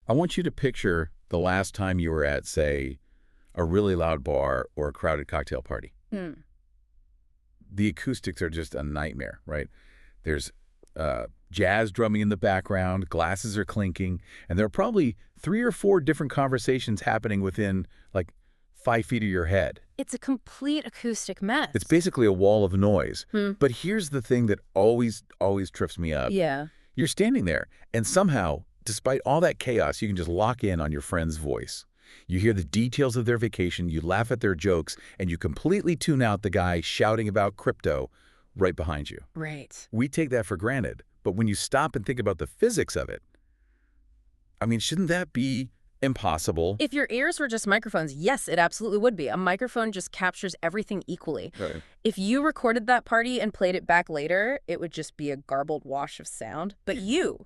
I want you to picture the last time you were at, say, a really loud bar or a crowded cocktail party. The acoustics are just a nightmare, right? There's jazz drumming in the background, glasses are clinking, and there are probably 3 or 4 different conversations happening within, like, 5 feet of your head. It's a complete acoustic mess. It's basically a wall of noise. But here's the thing that always trips me up. Yeah. You're standing there, and somehow, despite all that chaos, you can just lock in on your friend's voice. You hear the details of their vacation, you laugh at their jokes, and you completely tune out the guy shouting about crypto right behind you. Right. We take that for granted, but when you stop and think about the physics of it, I mean, shouldn't that be impossible? If your ears were just microphones, yes, it absolutely would be. A microphone just captures everything equally. Right. If you recorded that party and played it back later, it would just be a garbled wash of sound. But you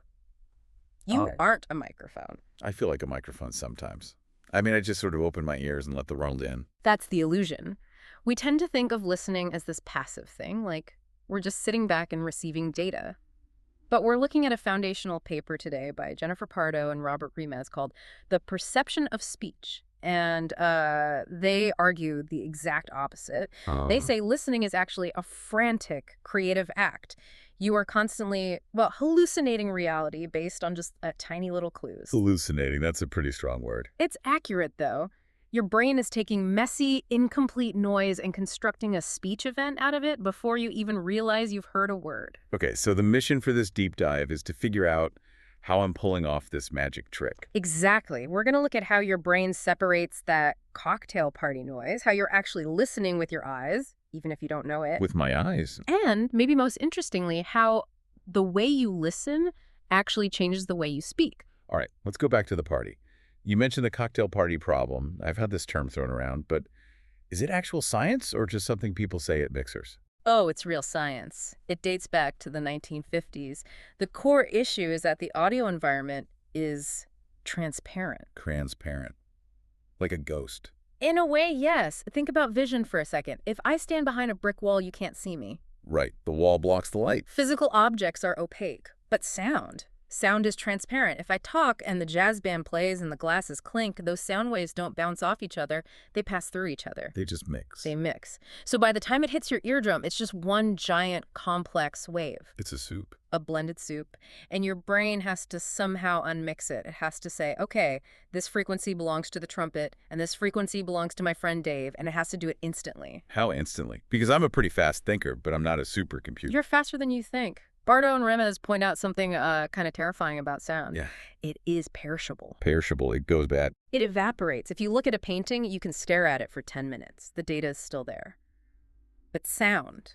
aren't a microphone. I feel like a microphone sometimes. I mean, I just sort of open my ears and let the world in. That's the illusion. We tend to think of listening as this passive thing, like we're just sitting back and receiving data. But we're looking at a foundational paper today by Jennifer Pardo and Robert Remez called The Perception of Speech. And they argue the exact opposite. They say listening is actually a frantic creative act. You are constantly, hallucinating reality based on just tiny little clues. Hallucinating, that's a pretty strong word. It's accurate, though. Your brain is taking messy, incomplete noise and constructing a speech event out of it before you even realize you've heard a word. Okay, so the mission for this deep dive is to figure out how I'm pulling off this magic trick. Exactly. We're going to look at how your brain separates that cocktail party noise, how you're actually listening with your eyes, even if you don't know it. With my eyes. And maybe most interestingly, how the way you listen actually changes the way you speak. All right, let's go back to the party. You mentioned the cocktail party problem. I've had this term thrown around, but is it actual science or just something people say at mixers? Oh, it's real science. It dates back to the 1950s. The core issue is that the audio environment is transparent. Transparent. Like a ghost. In a way, yes. Think about vision for a second. If I stand behind a brick wall, you can't see me. Right. The wall blocks the light. Physical objects are opaque, but sound is transparent. If I talk and the jazz band plays and the glasses clink, those sound waves don't bounce off each other. They pass through each other. They just mix. They mix. So by the time it hits your eardrum, it's just one giant complex wave. It's a soup. A blended soup. And your brain has to somehow unmix it. It has to say, okay, this frequency belongs to the trumpet, and this frequency belongs to my friend Dave, and it has to do it instantly. How instantly? Because I'm a pretty fast thinker, but I'm not a supercomputer. You're faster than you think. Bardo and Remez point out something kind of terrifying about sound. Yeah. It is perishable. Perishable. It goes bad. It evaporates. If you look at a painting, you can stare at it for 10 minutes. The data is still there. But sound,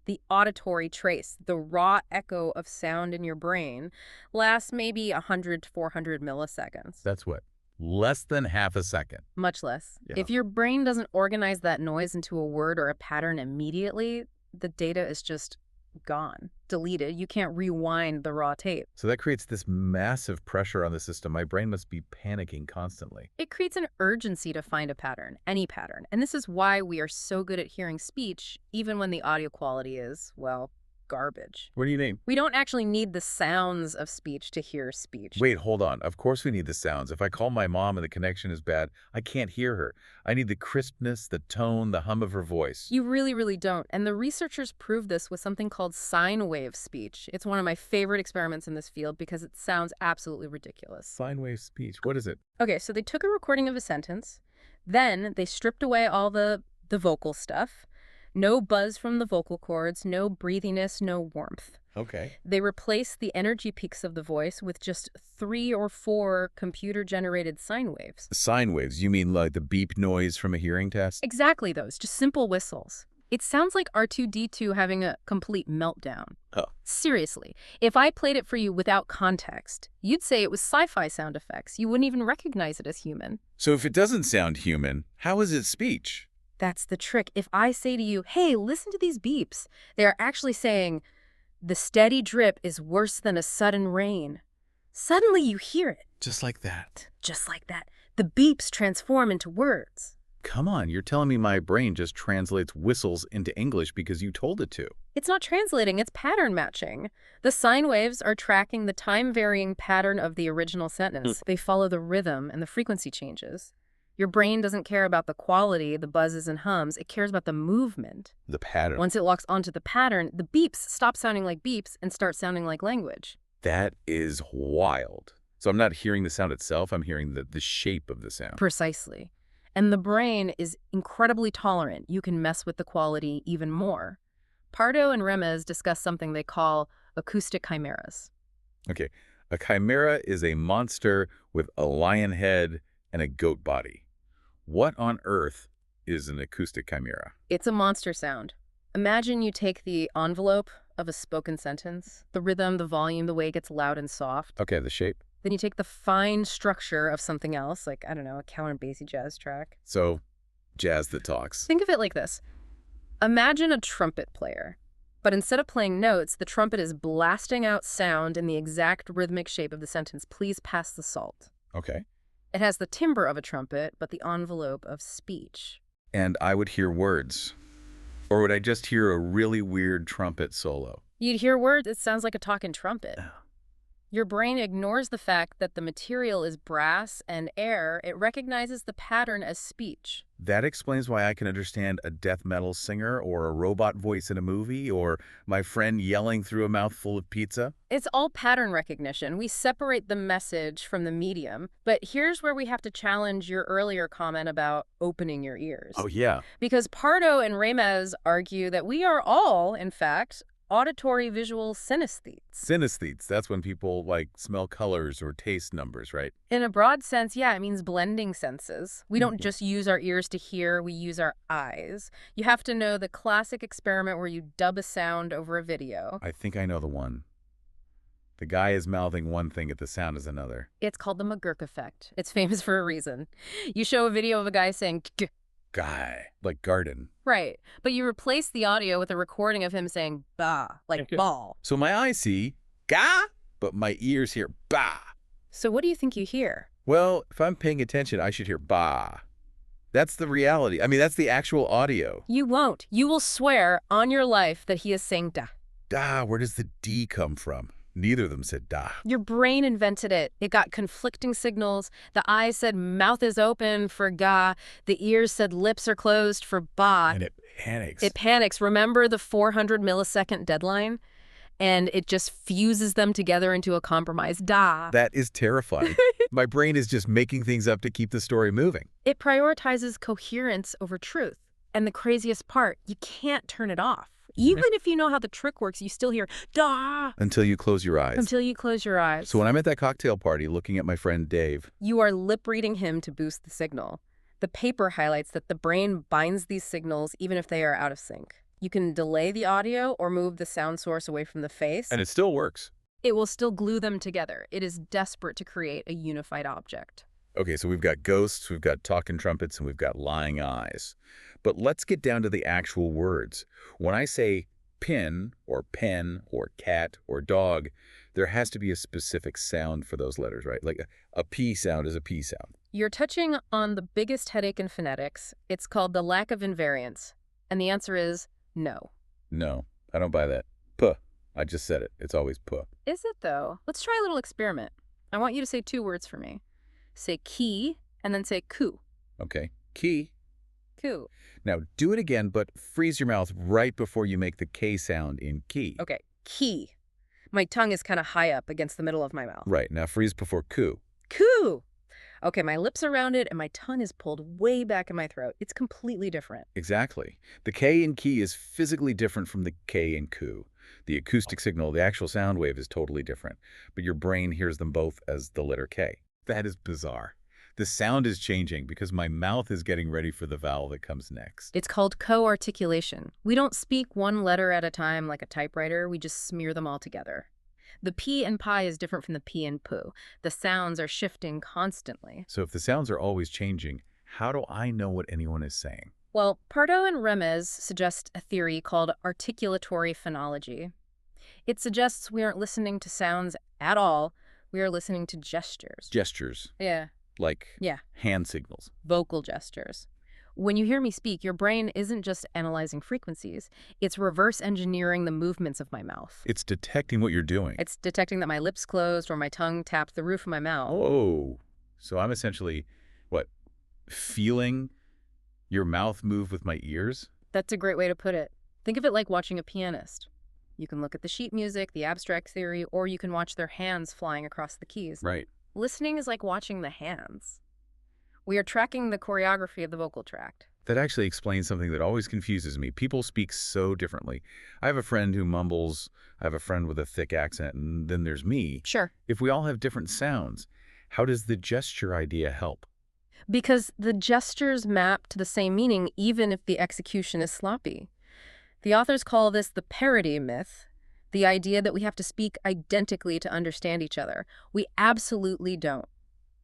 the auditory trace, the raw echo of sound in your brain, lasts maybe 100 to 400 milliseconds. That's what? Less than half a second. Much less. Yeah. If your brain doesn't organize that noise into a word or a pattern immediately, the data is just gone, deleted. You can't rewind the raw tape. So that creates this massive pressure on the system. My brain must be panicking constantly. It creates an urgency to find a pattern, any pattern. And this is why we are so good at hearing speech, even when the audio quality is, well, garbage. What do you mean? We don't actually need the sounds of speech to hear speech. Wait, hold on. Of course we need the sounds. If I call my mom and the connection is bad, I can't hear her. I need the crispness, the tone, the hum of her voice. You really, really don't. And the researchers proved this with something called sine wave speech. It's one of my favorite experiments in this field because it sounds absolutely ridiculous. Sine wave speech. What is it? Okay, so they took a recording of a sentence. Then they stripped away all the vocal stuff. No buzz from the vocal cords, no breathiness, no warmth. Okay. They replaced the energy peaks of the voice with just 3 or 4 computer-generated sine waves. Sine waves? You mean like the beep noise from a hearing test? Exactly those, just simple whistles. It sounds like R2-D2 having a complete meltdown. Oh. Seriously, if I played it for you without context, you'd say it was sci-fi sound effects. You wouldn't even recognize it as human. So if it doesn't sound human, how is it speech? That's the trick. If I say to you, hey, listen to these beeps, they are actually saying, the steady drip is worse than a sudden rain. Suddenly you hear it. Just like that. Just like that. The beeps transform into words. Come on, you're telling me my brain just translates whistles into English because you told it to. It's not translating, it's pattern matching. The sine waves are tracking the time-varying pattern of the original sentence. They follow the rhythm and the frequency changes. Your brain doesn't care about the quality, the buzzes and hums. It cares about the movement. The pattern. Once it locks onto the pattern, the beeps stop sounding like beeps and start sounding like language. That is wild. So I'm not hearing the sound itself, I'm hearing the shape of the sound. Precisely. And the brain is incredibly tolerant. You can mess with the quality even more. Pardo and Remez discuss something they call acoustic chimeras. Okay, a chimera is a monster with a lion head and a goat body. What on earth is an acoustic chimera? It's a monster sound. Imagine you take the envelope of a spoken sentence, the rhythm, the volume, the way it gets loud and soft. Okay, the shape. Then you take the fine structure of something else, like, I don't know, a counterbassy jazz track. So, jazz that talks. Think of it like this. Imagine a trumpet player. But instead of playing notes, the trumpet is blasting out sound in the exact rhythmic shape of the sentence. Please pass the salt. Okay. It has the timbre of a trumpet, but the envelope of speech. And I would hear words. Or would I just hear a really weird trumpet solo? You'd hear words, it sounds like a talking trumpet. Your brain ignores the fact that the material is brass and air. It recognizes the pattern as speech. That explains why I can understand a death metal singer or a robot voice in a movie or my friend yelling through a mouthful of pizza. It's all pattern recognition. We separate the message from the medium. But here's where we have to challenge your earlier comment about opening your ears. Oh, yeah. Because Pardo and Remez argue that we are all, in fact, auditory visual synesthetes. Synesthetes, that's when people, like, smell colors or taste numbers, right? In a broad sense, yeah, it means blending senses. We don't just use our ears to hear, we use our eyes. You have to know the classic experiment where you dub a sound over a video. I think I know the one. The guy is mouthing one thing at the sound is another. It's called the McGurk effect. It's famous for a reason. You show a video of a guy saying "g." Guy, like garden. Right, but you replace the audio with a recording of him saying "bah," like ball. So my eyes see ga, but my ears hear ba. So what do you think you hear? Well, if I'm paying attention, I should hear ba. That's the reality. I mean, that's the actual audio. You won't. You will swear on your life that he is saying da. Da, where does the D come from? Neither of them said da. Your brain invented it. It got conflicting signals. The eyes said mouth is open for ga. The ears said lips are closed for ba. And it panics. It panics. Remember the 400 millisecond deadline? And it just fuses them together into a compromise da. That is terrifying. My brain is just making things up to keep the story moving. It prioritizes coherence over truth. And the craziest part, you can't turn it off. Even if you know how the trick works, you still hear da. Until you close your eyes. Until you close your eyes. So when I'm at that cocktail party looking at my friend Dave, you are lip reading him to boost the signal. The paper highlights that the brain binds these signals even if they are out of sync. You can delay the audio or move the sound source away from the face. and it still works. It will still glue them together. It is desperate to create a unified object. Okay, so we've got ghosts, we've got talking trumpets, and we've got lying eyes. But let's get down to the actual words. When I say pin or pen or cat or dog, there has to be a specific sound for those letters, right? Like a P sound is a P sound. You're touching on the biggest headache in phonetics. It's called the lack of invariance. And the answer is no. No, I don't buy that. Puh. I just said it. It's always puh. Is it, though? Let's try a little experiment. I want you to say 2 words for me. Say key, and then say ku. Okay. Key. Ku. Now, do it again, but freeze your mouth right before you make the K sound in key. Okay, key. My tongue is kind of high up against the middle of my mouth. Right. Now freeze before ku. Ku. Okay, my lips are rounded and my tongue is pulled way back in my throat. It's completely different. Exactly. The K in key is physically different from the K in ku. The acoustic signal, the actual sound wave, is totally different, but your brain hears them both as the letter K. That is bizarre. The sound is changing because my mouth is getting ready for the vowel that comes next. It's called co-articulation. We don't speak one letter at a time like a typewriter. We just smear them all together. The P in pi is different from the P in poo. The sounds are shifting constantly. So if the sounds are always changing, how do I know what anyone is saying? Well, Pardo and Remez suggest a theory called articulatory phonology. It suggests we aren't listening to sounds at all. We are listening to gestures. Gestures. Yeah. Like Yeah. hand signals. Vocal gestures. When you hear me speak, your brain isn't just analyzing frequencies. It's reverse engineering the movements of my mouth. It's detecting what you're doing. It's detecting that my lips closed or my tongue tapped the roof of my mouth. Oh, so I'm essentially, what, feeling your mouth move with my ears? That's a great way to put it. Think of it like watching a pianist. You can look at the sheet music, the abstract theory, or you can watch their hands flying across the keys. Right. Listening is like watching the hands. We are tracking the choreography of the vocal tract. That actually explains something that always confuses me. People speak so differently. I have a friend who mumbles, I have a friend with a thick accent, and then there's me. Sure. If we all have different sounds, how does the gesture idea help? Because the gestures map to the same meaning even if the execution is sloppy. The authors call this the parody myth, the idea that we have to speak identically to understand each other. We absolutely don't.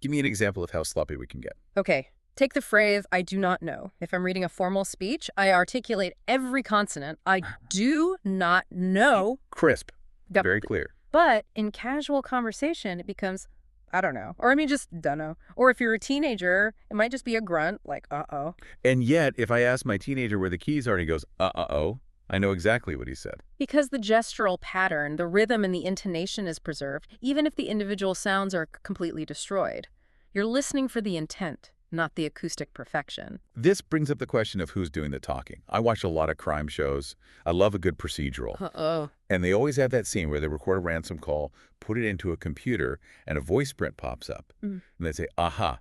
Give me an example of how sloppy we can get. Okay, take the phrase, I do not know. If I'm reading a formal speech, I articulate every consonant. I do not know. Crisp. Yep. Very clear. But in casual conversation, it becomes, I don't know. Or just dunno. Or if you're a teenager, it might just be a grunt, like, uh-oh. And yet, if I ask my teenager where the keys are and he goes, uh-oh, I know exactly what he said. Because the gestural pattern, the rhythm and the intonation is preserved, even if the individual sounds are completely destroyed. You're listening for the intent, not the acoustic perfection. This brings up the question of who's doing the talking. I watch a lot of crime shows. I love a good procedural. Uh-oh. And they always have that scene where they record a ransom call, put it into a computer, and a voice print pops up. And they say, aha,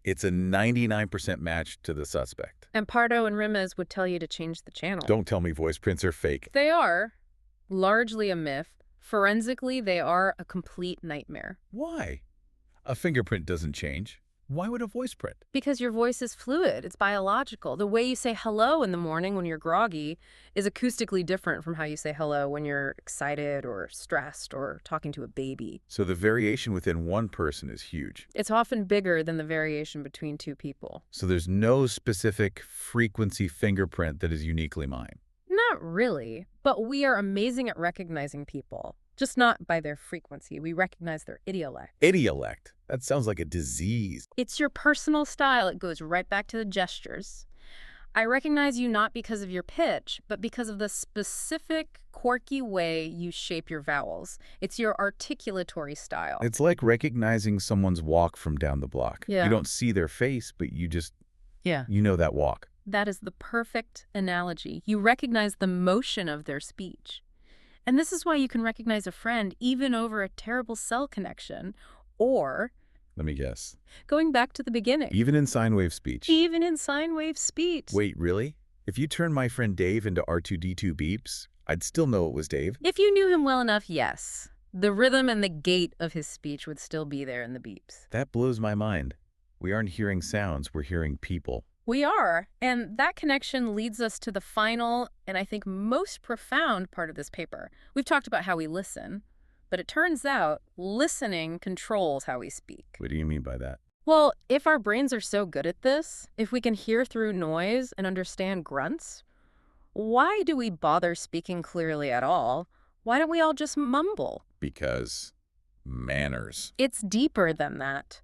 it's a 99% match to the suspect. And Pardo and Rimez would tell you to change the channel. Don't tell me voice prints are fake. They are largely a myth. Forensically, they are a complete nightmare. Why? A fingerprint doesn't change. Why would a voice print? Because your voice is fluid. It's biological. The way you say hello in the morning when you're groggy is acoustically different from how you say hello when you're excited or stressed or talking to a baby. So the variation within one person is huge. It's often bigger than the variation between two people. So there's no specific frequency fingerprint that is uniquely mine. Not really, but we are amazing at recognizing people. Just not by their frequency. We recognize their idiolect. Idiolect? That sounds like a disease. It's your personal style. It goes right back to the gestures. I recognize you not because of your pitch, but because of the specific, quirky way you shape your vowels. It's your articulatory style. It's like recognizing someone's walk from down the block. Yeah. You don't see their face, but you just, Yeah. you know that walk. That is the perfect analogy. You recognize the motion of their speech. And this is why you can recognize a friend even over a terrible cell connection, or... Let me guess. Going back to the beginning. Even in sine wave speech. Even in sine wave speech. Wait, really? If you turned my friend Dave into R2-D2 beeps, I'd still know it was Dave? If you knew him well enough, yes. The rhythm and the gait of his speech would still be there in the beeps. That blows my mind. We aren't hearing sounds, we're hearing people. We are, and that connection leads us to the final and I think most profound part of this paper. We've talked about how we listen, but it turns out listening controls how we speak. What do you mean by that? Well, if our brains are so good at this, if we can hear through noise and understand grunts, why do we bother speaking clearly at all? Why don't we all just mumble? Because manners. It's deeper than that.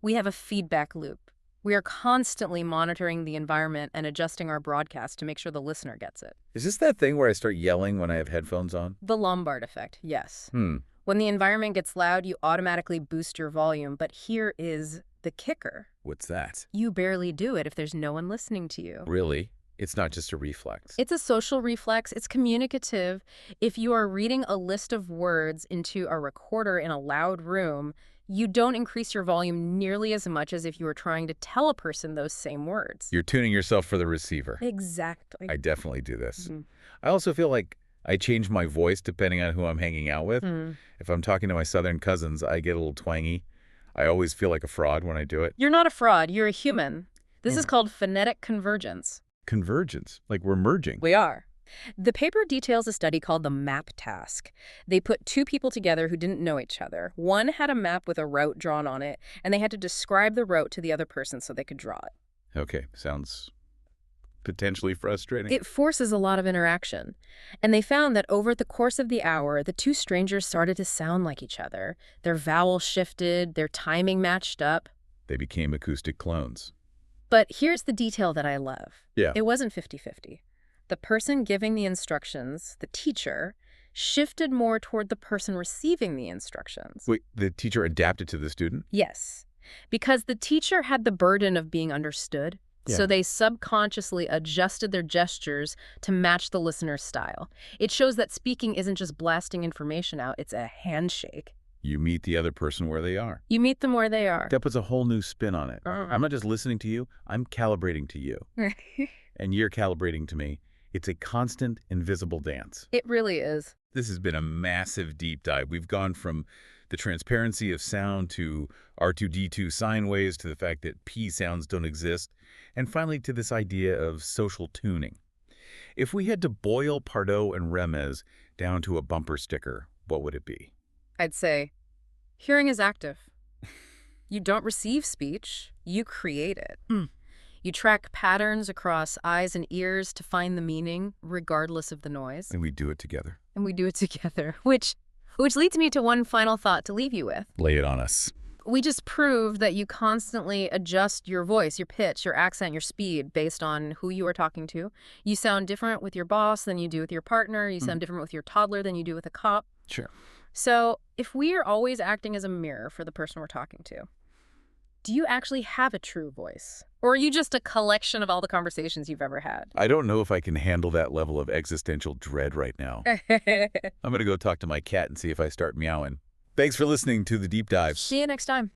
We have a feedback loop. We are constantly monitoring the environment and adjusting our broadcast to make sure the listener gets it. Is this that thing where I start yelling when I have headphones on? The Lombard effect, yes. When the environment gets loud, you automatically boost your volume, but here is the kicker. What's that? You barely do it if there's no one listening to you. Really? It's not just a reflex. It's a social reflex. It's communicative. If you are reading a list of words into a recorder in a loud room, you don't increase your volume nearly as much as if you were trying to tell a person those same words. You're tuning yourself for the receiver. Exactly. I definitely do this. I also feel like I change my voice depending on who I'm hanging out with. If I'm talking to my southern cousins, I get a little twangy. I always feel like a fraud when I do it. You're not a fraud. You're a human. This is called phonetic convergence. Convergence, like we're merging. We are. The paper details a study called the map task. They put two people together who didn't know each other. One had a map with a route drawn on it, and they had to describe the route to the other person so they could draw it. Okay, sounds potentially frustrating. It forces a lot of interaction. And they found that over the course of the hour, the two strangers started to sound like each other. Their vowels shifted, their timing matched up. They became acoustic clones. But here's the detail that I love. Yeah. It wasn't 50-50. The person giving the instructions, the teacher, shifted more toward the person receiving the instructions. Wait, the teacher adapted to the student? Yes, because the teacher had the burden of being understood, so Yeah. they subconsciously adjusted their gestures to match the listener's style. It shows that speaking isn't just blasting information out, it's a handshake. You meet the other person where they are. You meet them where they are. That puts a whole new spin on it. I'm not just listening to you, I'm calibrating to you. And you're calibrating to me. It's a constant, invisible dance. It really is. This has been a massive deep dive. We've gone from the transparency of sound to R2-D2 sine waves to the fact that P sounds don't exist, and finally to this idea of social tuning. If we had to boil Pardo and Remez down to a bumper sticker, what would it be? I'd say, hearing is active. You don't receive speech, you create it. You track patterns across eyes and ears to find the meaning, regardless of the noise. And we do it together. And we do it together, which leads me to one final thought to leave you with. Lay it on us. We just proved that you constantly adjust your voice, your pitch, your accent, your speed based on who you are talking to. You sound different with your boss than you do with your partner. You sound different with your toddler than you do with a cop. Sure. So if we are always acting as a mirror for the person we're talking to, do you actually have a true voice? Or are you just a collection of all the conversations you've ever had? I don't know if I can handle that level of existential dread right now. I'm going to go talk to my cat and see if I start meowing. Thanks for listening to The Deep Dive. See you next time.